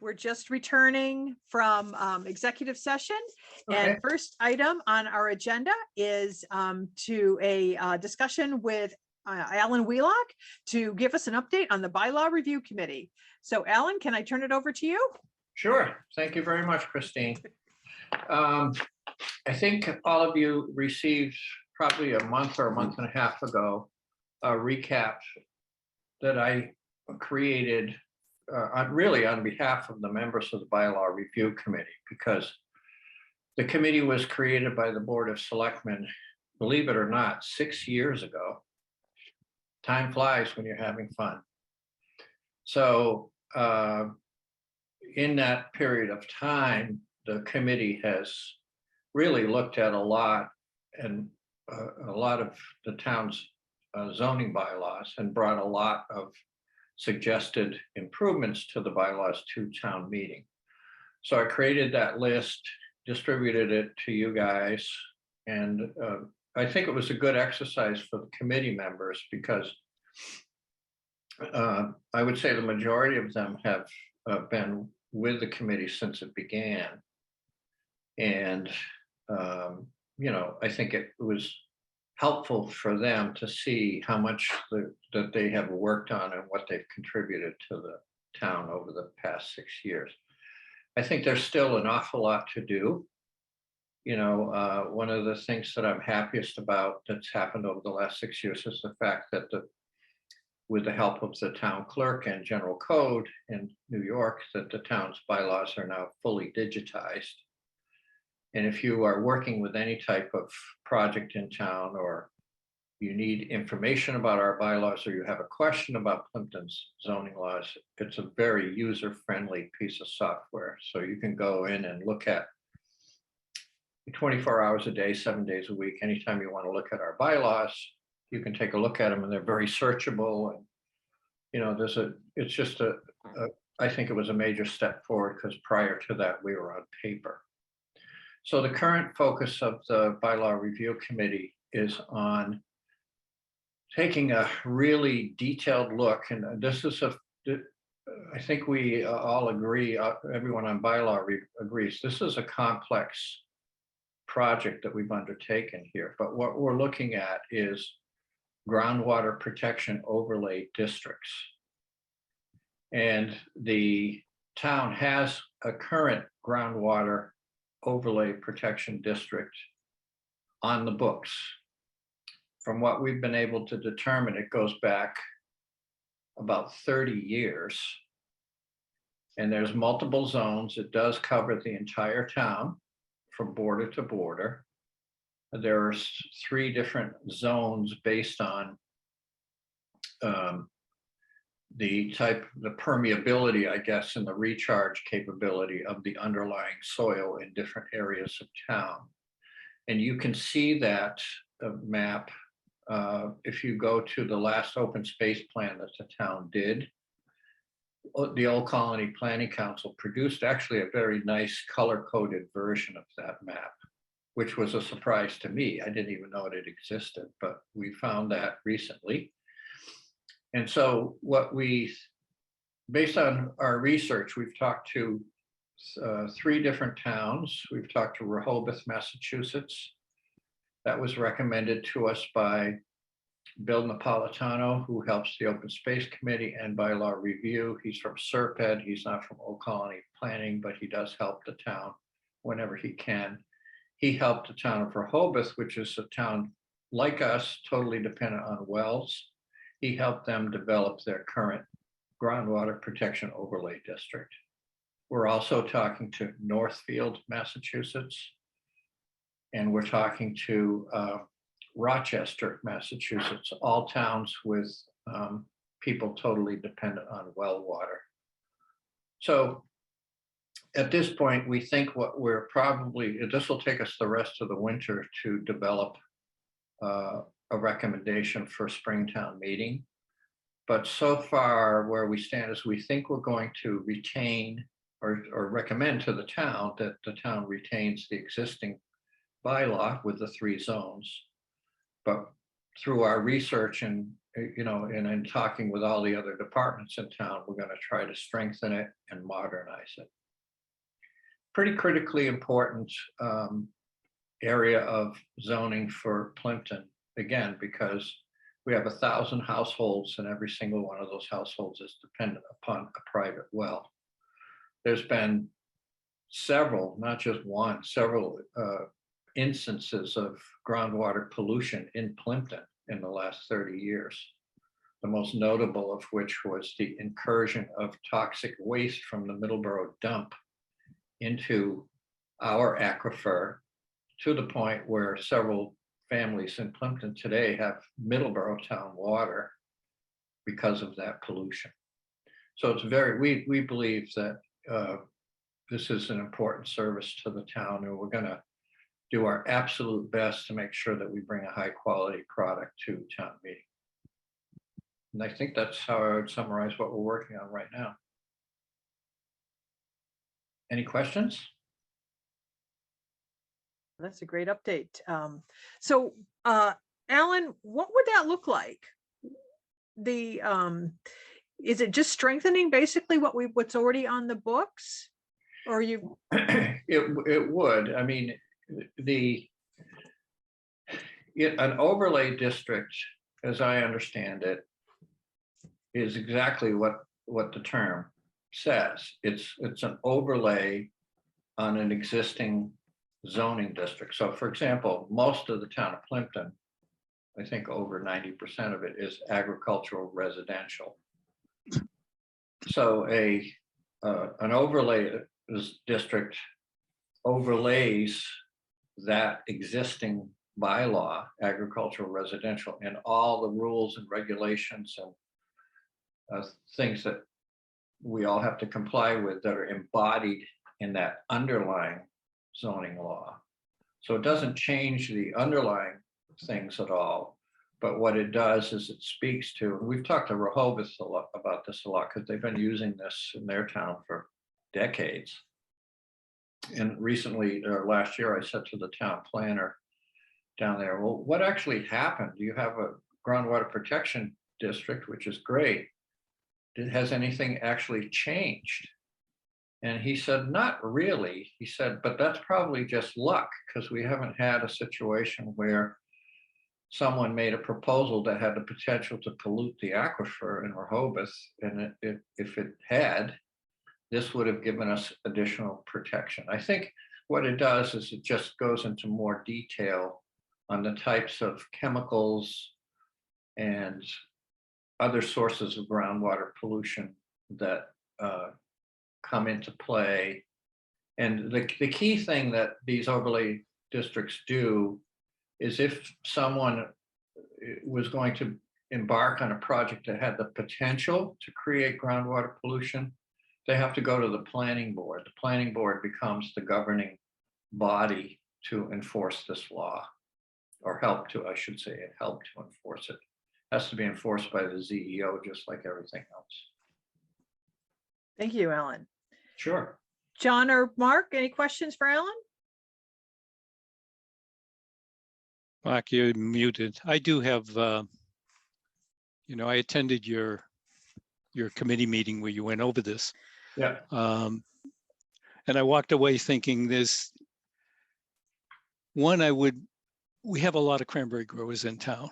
We're just returning from executive session. Okay. And first item on our agenda is to a discussion with Alan Wheelock to give us an update on the bylaw review committee. So Alan, can I turn it over to you? Sure. Thank you very much, Christine. I think all of you received probably a month or a month and a half ago a recap that I created really on behalf of the members of the bylaw review committee, because the committee was created by the Board of Selectmen, believe it or not, 6 years ago. Time flies when you're having fun. So in that period of time, the committee has really looked at a lot of the town's zoning bylaws and brought a lot of suggested improvements to the bylaws to town meeting. So I created that list, distributed it to you guys, and I think it was a good exercise for the committee members, because I would say the majority of them have been with the committee since it began. And, I think it was helpful for them to see how much that they have worked on and what they've contributed to the town over the past 6 years. I think there's still an awful lot to do. One of the things that I'm happiest about that's happened over the last 6 years is the fact that with the help of the town clerk and general code in New York, that the town's bylaws are now fully digitized. And if you are working with any type of project in town, or you need information about our bylaws, or you have a question about Plympton's zoning laws, it's a very user-friendly piece of software. So you can go in and look at 24 hours a day, 7 days a week. Anytime you want to look at our bylaws, you can take a look at them, and they're very searchable. And it's just I think it was a major step forward, because prior to that we were on paper. So the current focus of the bylaw review committee is on taking a really detailed look, and this is I think we all agree, everyone on bylaw agrees, this is a complex project that we've undertaken here. But what we're looking at is groundwater protection overlay districts. And the town has a current groundwater overlay protection district on the books. From what we've been able to determine, it goes back about 30 years. And there's multiple zones. It does cover the entire town from border to border. There are 3 different zones based on the permeability, I guess, and the recharge capability of the underlying soil in different areas of town. And you can see that map if you go to the last open space plan that the town did. The Old Colony Planning Council produced actually a very nice color-coded version of that map, which was a surprise to me. I didn't even know it existed, but we found that recently. And so based on our research, we've talked to 3 different towns. We've talked to Rehoboth, Massachusetts. That was recommended to us by Bill Napolitano, who helps the Open Space Committee and Bylaw Review. He's from Serped. He's not from Old Colony Planning, but he does help the town whenever he can. He helped the town of Rehoboth, which is a town like us, totally dependent on wells. He helped them develop their current groundwater protection overlay district. We're also talking to Northfield, Massachusetts, and we're talking to Rochester, Massachusetts, all towns with people totally dependent on well water. So at this point, we think this will take us the rest of the winter to develop a recommendation for Springtown meeting. But so far where we stand is we think we're going to retain or recommend to the town that the town retains the existing bylaw with the 3 zones. But through our research and you know, and in talking with all the other departments in town, we're going to try to strengthen it and modernize it. Pretty critically important area of zoning for Plympton, again, because we have 1,000 households and every single one of those households is dependent upon a private well. There's been several, not just one, several instances of groundwater pollution in Plympton in the last 30 years. The most notable of which was the incursion of toxic waste from the Middleborough dump into our aquifer, to the point where several families in Plympton today have Middleborough town water because of that pollution. So it's very, we believe that this is an important service to the town, and we're going to do our absolute best to make sure that we bring a high quality product to town meeting. And I think that's how I would summarize what we're working on right now. Any questions? That's a great update. So, Alan, what would that look like? The is it just strengthening basically what's already on the books, or you? It would. I mean, an overlay district, as I understand it, is exactly what the term says. It's an overlay on an existing zoning district. So for example, most of the town of Plympton, I think over 90% of it is agricultural residential. So an overlay district overlays that existing bylaw, agricultural residential, and all the rules and regulations and things that we all have to comply with that are embodied in that underlying zoning law. So it doesn't change the underlying things at all, but what it does is it speaks to, and we've talked to Rehoboth a lot about this a lot because they've been using this in their town for decades. And recently, last year, I said to the town planner down there, well, what actually happened? You have a groundwater protection district, which is great. Has anything actually changed? And he said, not really. He said, but that's probably just luck, because we haven't had a situation where someone made a proposal that had the potential to pollute the aquifer in Rehoboth. And if it had, this would have given us additional protection. I think what it does is it just goes into more detail on the types of chemicals and other sources of groundwater pollution that come into play. And the key thing that these overlay districts do is if someone was going to embark on a project that had the potential to create groundwater pollution, they have to go to the planning board. The planning board becomes the governing body to enforce this law, or help to, I should say, help to enforce it. It has to be enforced by the ZEO, just like everything else. Thank you, Alan. Sure. John or Mark, any questions for Alan? Mark, you're muted. I do have, I attended your committee meeting where you went over this. Yeah. And I walked away thinking we have a lot of cranberry growers in town,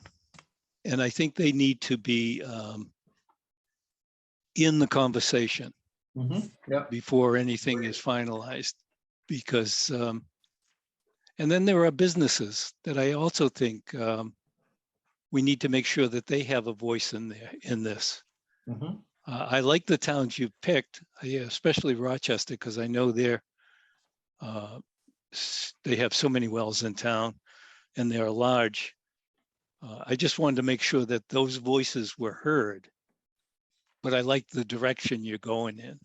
and I think they need to be in the conversation before anything is finalized, because and then there are businesses that I also think we need to make sure that they have a voice in this. I like the towns you've picked, especially Rochester, because I know they have so many wells in town and they're large. I just wanted to make sure that those voices were heard, but I like the direction you're going in.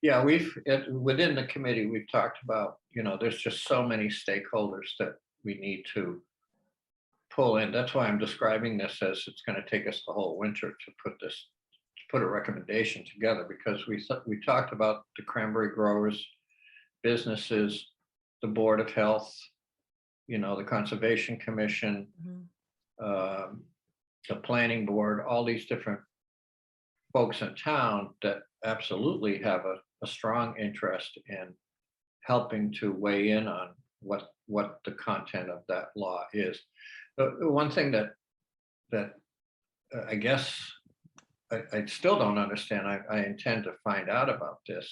Yeah, within the committee, we've talked about, there's just so many stakeholders that we need to pull in. That's why I'm describing this as it's going to take us the whole winter to put a recommendation together, because we talked about the cranberry growers, businesses, the Board of Health, the Conservation Commission, the planning board, all these different folks in town that absolutely have a strong interest in helping to weigh in on what the content of that law is. The one thing that I guess I still don't understand, I intend to find out about this,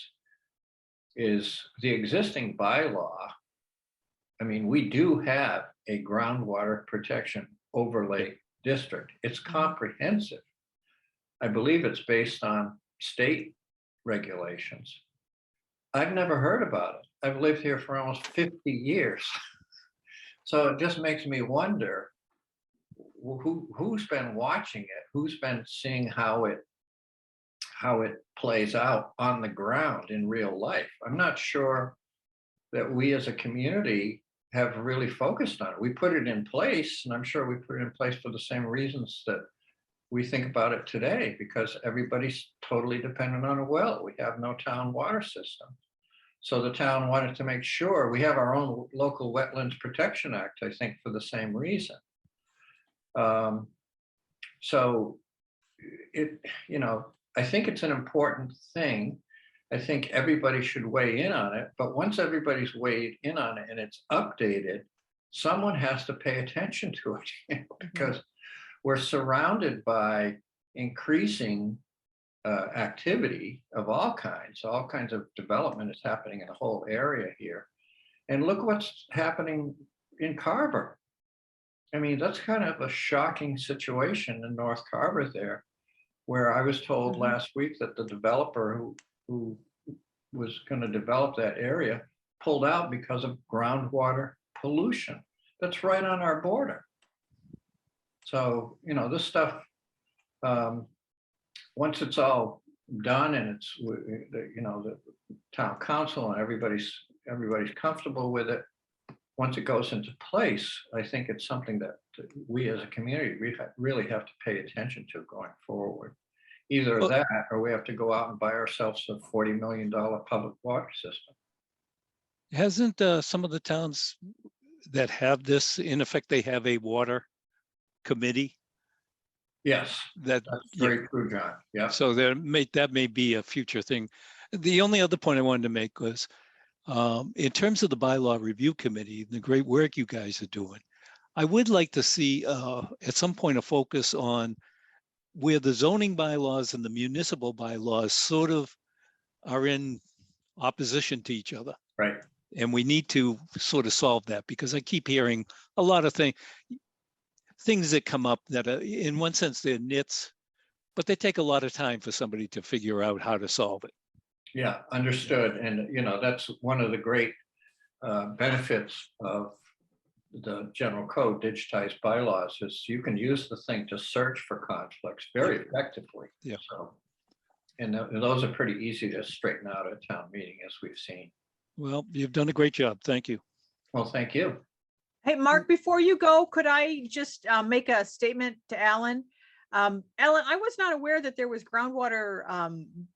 is the existing bylaw. I mean, we do have a groundwater protection overlay district. It's comprehensive. I believe it's based on state regulations. I've never heard about it. I've lived here for almost 50 years. So it just makes me wonder who's been watching it, who's been seeing how it plays out on the ground in real life. I'm not sure that we as a community have really focused on it. We put it in place, and I'm sure we put it in place for the same reasons that we think about it today, because everybody's totally dependent on a well. We have no town water system. So the town wanted to make sure we have our own local Wetlands Protection Act, I think, for the same reason. So it, I think it's an important thing. I think everybody should weigh in on it, but once everybody's weighed in on it and it's updated, someone has to pay attention to it, because we're surrounded by increasing activity of all kinds of development is happening in the whole area here. And look what's happening in Carver. I mean, that's kind of a shocking situation in North Carver there, where I was told last week that the developer who was going to develop that area pulled out because of groundwater pollution. That's right on our border. So, this stuff, once it's all done and it's, the town council and everybody's comfortable with it, once it goes into place, I think it's something that we as a community, we really have to pay attention to going forward. Either that, or we have to go out and buy ourselves a $40 million public water system. Hasn't some of the towns that have this, in effect, they have a water committee? Yes, that's very true, John. Yeah. So that may be a future thing. The only other point I wanted to make was, in terms of the bylaw review committee, the great work you guys are doing, I would like to see at some point a focus on where the zoning bylaws and the municipal bylaws sort of are in opposition to each other. Right. And we need to sort of solve that, because I keep hearing a lot of things that come up that are, in one sense, they're nits, but they take a lot of time for somebody to figure out how to solve it. Yeah, understood. And, that's one of the great benefits of the general code, digitized bylaws, is you can use the thing to search for conflicts very effectively. Yeah. So, and those are pretty easy to straighten out at a town meeting, as we've seen. Well, you've done a great job. Thank you. Well, thank you. Hey, Mark, before you go, could I just make a statement to Alan? Alan, I was not aware that there was groundwater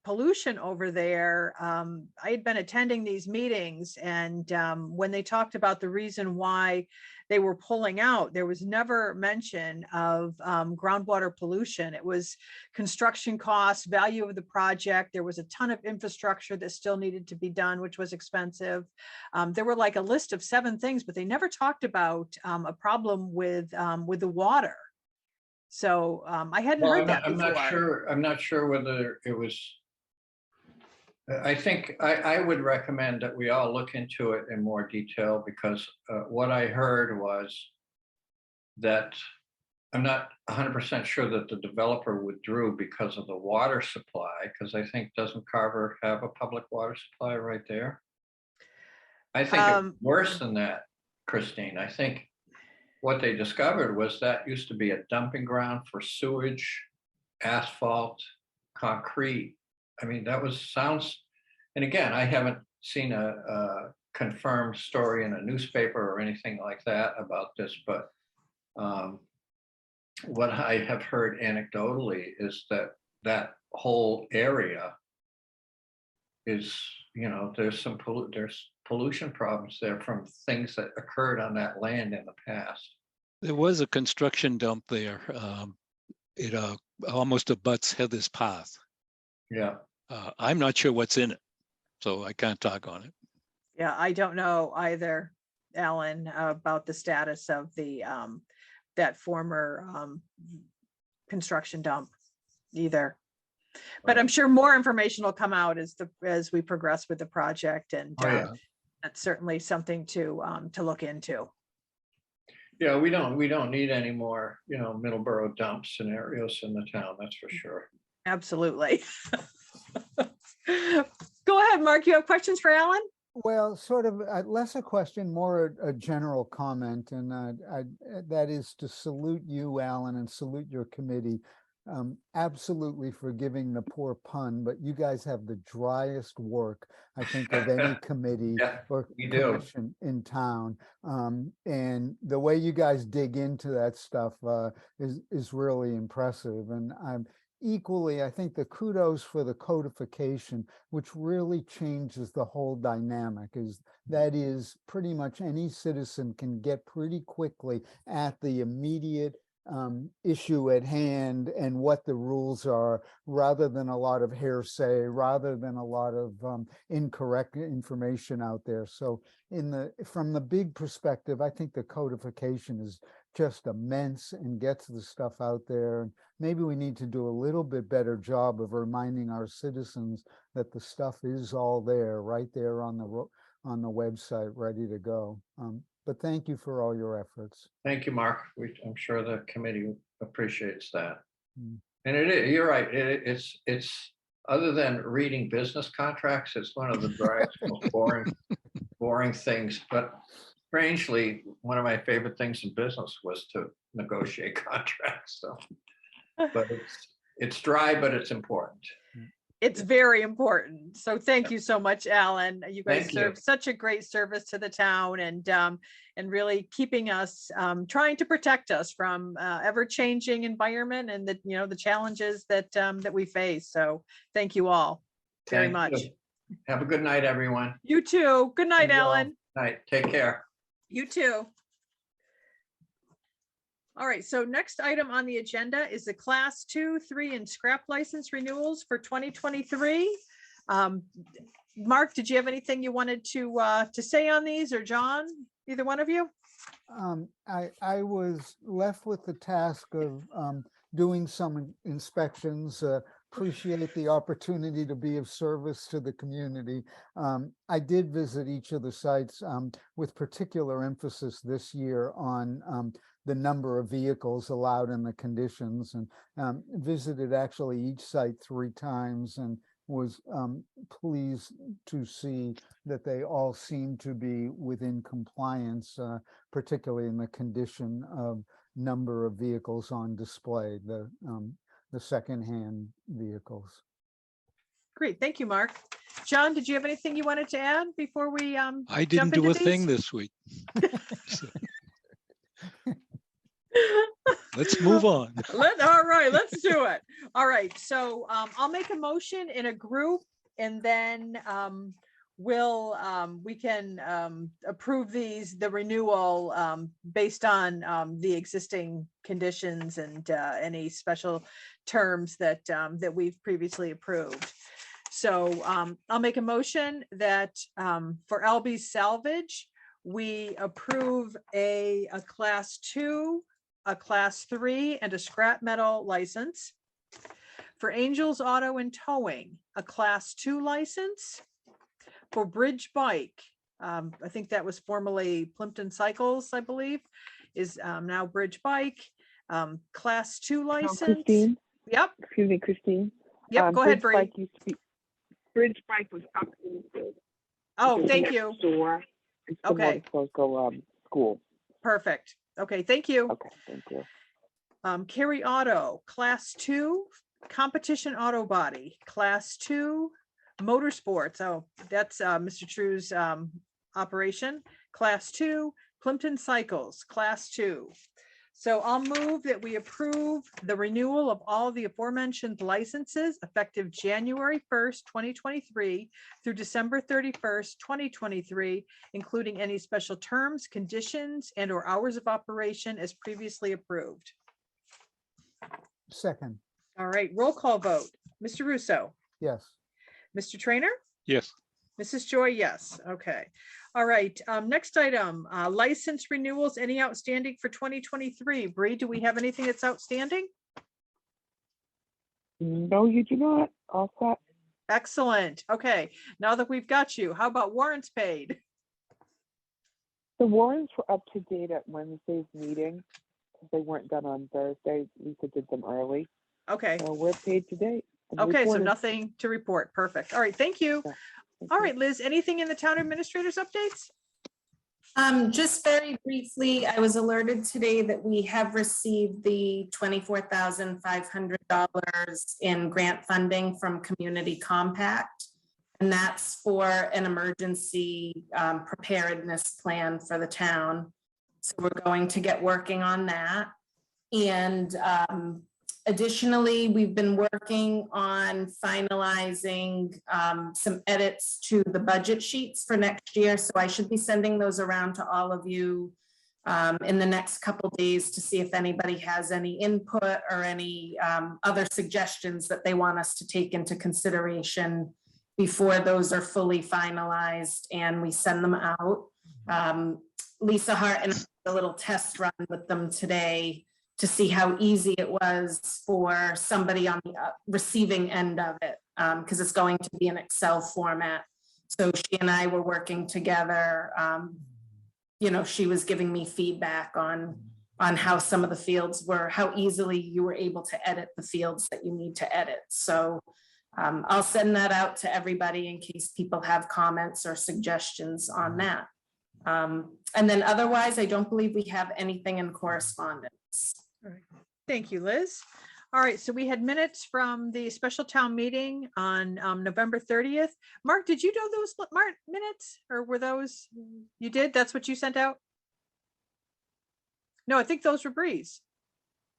pollution over there. I had been attending these meetings, and when they talked about the reason why they were pulling out, there was never mention of groundwater pollution. It was construction costs, value of the project. There was a ton of infrastructure that still needed to be done, which was expensive. There were like a list of 7 things, but they never talked about a problem with the water. So I hadn't heard that before. I'm not sure whether it was. I think I would recommend that we all look into it in more detail, because what I heard was that I'm not 100% sure that the developer withdrew because of the water supply, because I think, doesn't Carver have a public water supply right there? I think it's worse than that, Christine. I think what they discovered was that used to be a dumping ground for sewage, asphalt, concrete. I mean, sounds, and again, I haven't seen a confirmed story in a newspaper or anything like that about this, but what I have heard anecdotally is that whole area is, there's pollution problems there from things that occurred on that land in the past. There was a construction dump there it almost abuts Heather's Path. Yeah. I'm not sure what's in it, so I can't talk on it. Yeah, I don't know either, Alan, about the status of the that former construction dump either. But I'm sure more information will come out as we progress with the project, and Oh, yeah. that's certainly something to look into. Yeah, we don't need any more, Middleborough dump scenarios in the town, that's for sure. Absolutely. Go ahead, Mark. You have questions for Alan? Well, sort of less a question, more a general comment, and that is to salute you, Alan, and salute your committee. Absolutely for giving the poor pun, but you guys have the driest work, I think, of any committee or commission in town. And the way you guys dig into that stuff is really impressive. And I'm equally, I think the kudos for the codification, which really changes the whole dynamic, that is pretty much any citizen can get pretty quickly at the immediate issue at hand and what the rules are, rather than a lot of hearsay, rather than a lot of incorrect information out there. So from the big perspective, I think the codification is just immense and gets the stuff out there. And maybe we need to do a little bit better job of reminding our citizens that the stuff is all there, right there on the website, ready to go. But thank you for all your efforts. Thank you, Mark. I'm sure the committee appreciates that. And it is, you're right. It's other than reading business contracts, it's one of the driest, most boring things. But strangely, one of my favorite things in business was to negotiate contracts. So, but it's dry, but it's important. It's very important. So thank you so much, Alan. You guys serve such a great service to the town, and really keeping us, trying to protect us from ever-changing environment and the challenges that we face. So thank you all very much. Have a good night, everyone. You too. Good night, Alan. Night. Take care. You too. All right, so next item on the agenda is the Class 2, 3, and scrap license renewals for 2023. Mark, did you have anything you wanted to say on these, or John, either one of you? I was left with the task of doing some inspections. Appreciate the opportunity to be of service to the community. I did visit each of the sites with particular emphasis this year on the number of vehicles allowed in the conditions, and visited actually each site 3 times, and was pleased to see that they all seem to be within compliance, particularly in the condition of number of vehicles on display, the secondhand vehicles. Great, thank you, Mark. John, did you have anything you wanted to add before we I didn't do a thing this week. Let's move on. All right, let's do it. All right, so I'll make a motion in a group, and then we can approve the renewal based on the existing conditions and any special terms that we've previously approved. So I'll make a motion that for LB's Salvage, we approve a Class 2, a Class 3, and a scrap metal license. For Angels Auto and Towing, a Class 2 license. For Bridge Bike, I think that was formerly Plympton Cycles, I believe, is now Bridge Bike, Class 2 license. Christine? Yep. Excuse me, Christine. Yep, go ahead, Bree. Bridge Bike was up in the Oh, thank you. store. Okay. School. Perfect. Okay, thank you. Okay, thank you. Carry Auto, Class 2, Competition Auto Body, Class 2, Motorsports. Oh, that's Mr. True's operation. Class 2, Plympton Cycles, Class 2. So I'll move that we approve the renewal of all the aforementioned licenses effective January 1st, 2023 through December 31st, 2023, including any special terms, conditions, and/or hours of operation as previously approved. Second, All right, roll call vote. Mr. Russo, yes. Mr. Trainer, Yes. Mrs. Joy, yes. Okay. All right. Next item, license renewals, any outstanding for 2023? Bree, do we have anything that's outstanding? No, you do not. All set. Excellent. Okay. Now that we've got you, how about warrants paid? The warrants were up to date at Wednesday's meeting. They weren't done on Thursday. Lisa did them early. Okay. So we're paid today. and Okay. So reported. nothing to report. Perfect. All right. Thank you. Yeah, thank All you. right, Liz, anything in the town administrators updates? Just very briefly, I was alerted today that we have received the $24,500 in grant funding from Community Compact. And that's for an emergency preparedness plan for the town. So we're going to get working on that. And additionally, we've been working on finalizing some edits to the budget sheets for next year. So I should be sending those around to all of you in the next couple days to see if anybody has any input or any other suggestions that they want us to take into consideration before those are fully finalized and we send them out. Lisa Hart and I did a little test run with them today to see how easy it was for somebody on the receiving end of it, because it's going to be an Excel format. So she and I were working together. She was giving me feedback on how some of the fields were, how easily you were able to edit the fields that you need to edit. So I'll send that out to everybody in case people have comments or suggestions on that. And then otherwise, I don't believe we have anything in correspondence. All right. Thank you, Liz. All right, so we had minutes from the special town meeting on November 30th. Mark, did you do those minutes or were those, you did? That's what you sent out? No, I think those were Bree's.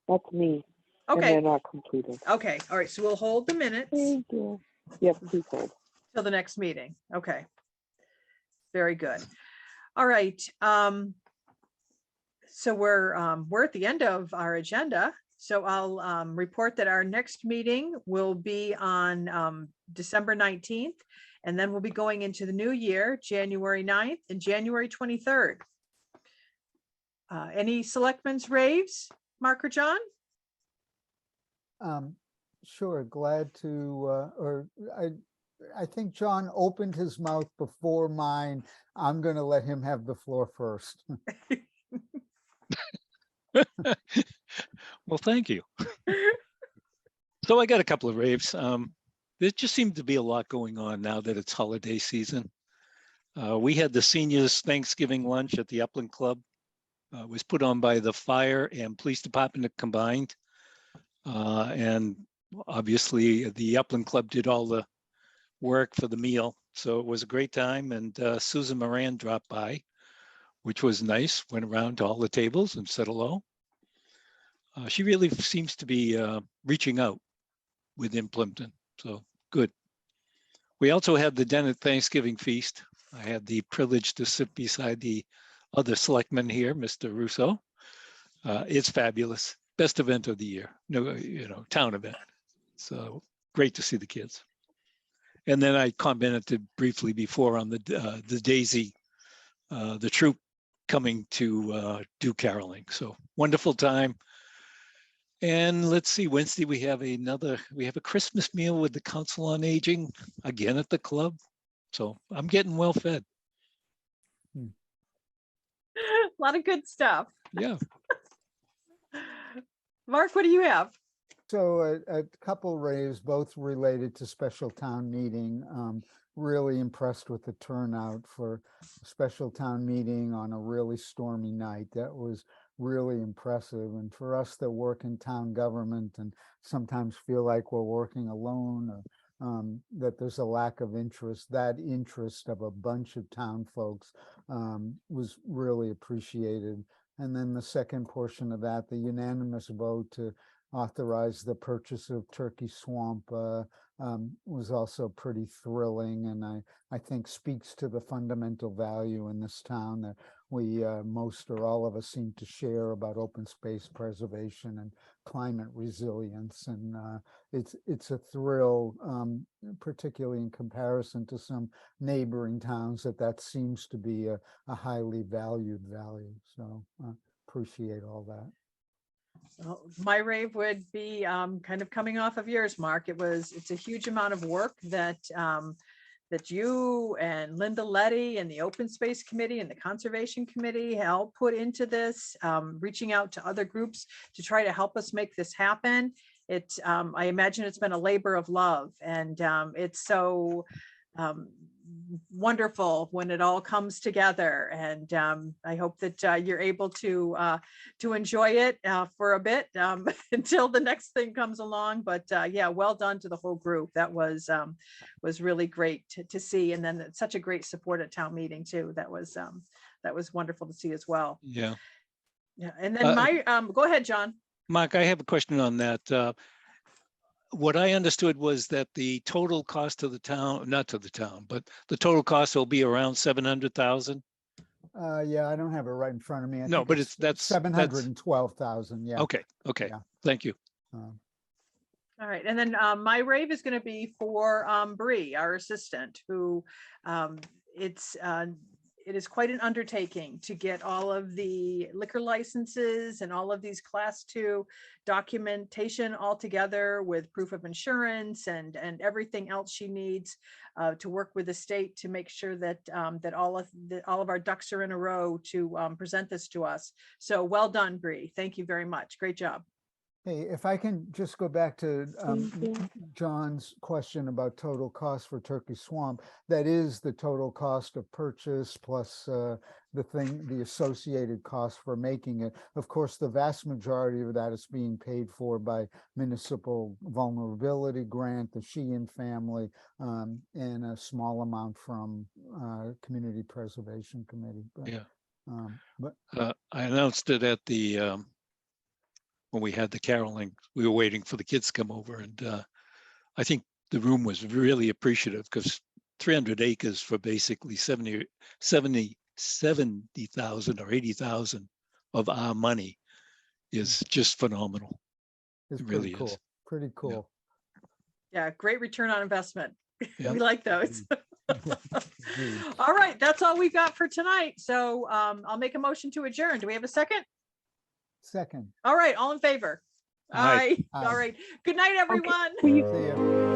That's me. And Okay, they're not completed. okay, all right, so we'll hold the minutes Thank you. Yep, please hold. till the next meeting. Okay. Very good. All right. So we're at the end of our agenda. So I'll report that our next meeting will be on December 19th, and then we'll be going into the new year, January 9th and January 23rd. Any selectmen's raves, Mark or John? Sure, glad to, I think John opened his mouth before mine. I'm going to let him have the floor first. Well, thank you. So I got a couple of raves. There just seemed to be a lot going on now that it's holiday season. We had the seniors Thanksgiving lunch at the Upland Club. It was put on by the fire and police department combined. And obviously the Upland Club did all the work for the meal. So it was a great time. And Susan Moran dropped by, which was nice, went around to all the tables and said hello. She really seems to be reaching out within Plympton, so good. We also had the Dennett Thanksgiving feast. I had the privilege to sit beside the other selectman here, Mr. Russo. It's fabulous, best event of the year, town event. So great to see the kids. And then I commented briefly before on the Daisy, the troop coming to do caroling. So wonderful time. And let's see, Wednesday we have a Christmas meal with the Council on Aging again at the club. So I'm getting well fed. A lot of good stuff. Yeah. Mark, what do you have? So a couple raves, both related to special town meeting. Really impressed with the turnout for a special town meeting on a really stormy night. That was really impressive. And for us that work in town government and sometimes feel like we're working alone, or that there's a lack of interest, that interest of a bunch of town folks was really appreciated. And then the second portion of that, the unanimous vote to authorize the purchase of Turkey Swamp was also pretty thrilling, and I think speaks to the fundamental value in this town that we, most or all of us seem to share about open space preservation and climate resilience. And it's a thrill, particularly in comparison to some neighboring towns, that seems to be a highly valued value. So appreciate all that. Well, my rave would be kind of coming off of yours, Mark. It's a huge amount of work that that you and Linda Letty and the Open Space Committee and the Conservation Committee helped put into this, reaching out to other groups to try to help us make this happen. I imagine it's been a labor of love, and it's so wonderful when it all comes together. And I hope that you're able to enjoy it for a bit until the next thing comes along. But yeah, well done to the whole group. That was really great to see. And then such a great support at town meeting too. That was wonderful to see as well. Yeah. Yeah. And then go ahead, John. Mark, I have a question on that. What I understood was that the total cost to the town, not to the town, but the total cost will be around 700,000. Yeah, I don't have it right in front of me. No, but that's 712,000. Yeah. Okay. Yeah. Thank you. All right. And then my rave is going to be for Bree, our assistant, who it is quite an undertaking to get all of the liquor licenses and all of these class 2 documentation all together with proof of insurance and everything else she needs to work with the state to make sure that that all of our ducks are in a row to present this to us. So well done, Bree. Thank you very much. Great job. Hey, if I can just go back to John's question about total cost for Turkey Swamp, that is the total cost of purchase plus the associated cost for making it. Of course, the vast majority of that is being paid for by municipal vulnerability grant, the Sheehan family, and a small amount from Community Preservation Committee. But, yeah. I announced it at the when we had the caroling. We were waiting for the kids to come over, and I think the room was really appreciative, because 300 acres for basically 70,000 or 80,000 of our money is just phenomenal. It's it really cool. is. Pretty cool. Yeah, great return on investment. Yeah. We like those. All right, that's all we've got for tonight. So I'll make a motion to adjourn. Do we have a second? Second. All right, all in favor? Aye. Aye. All right. Good night, everyone. See ya.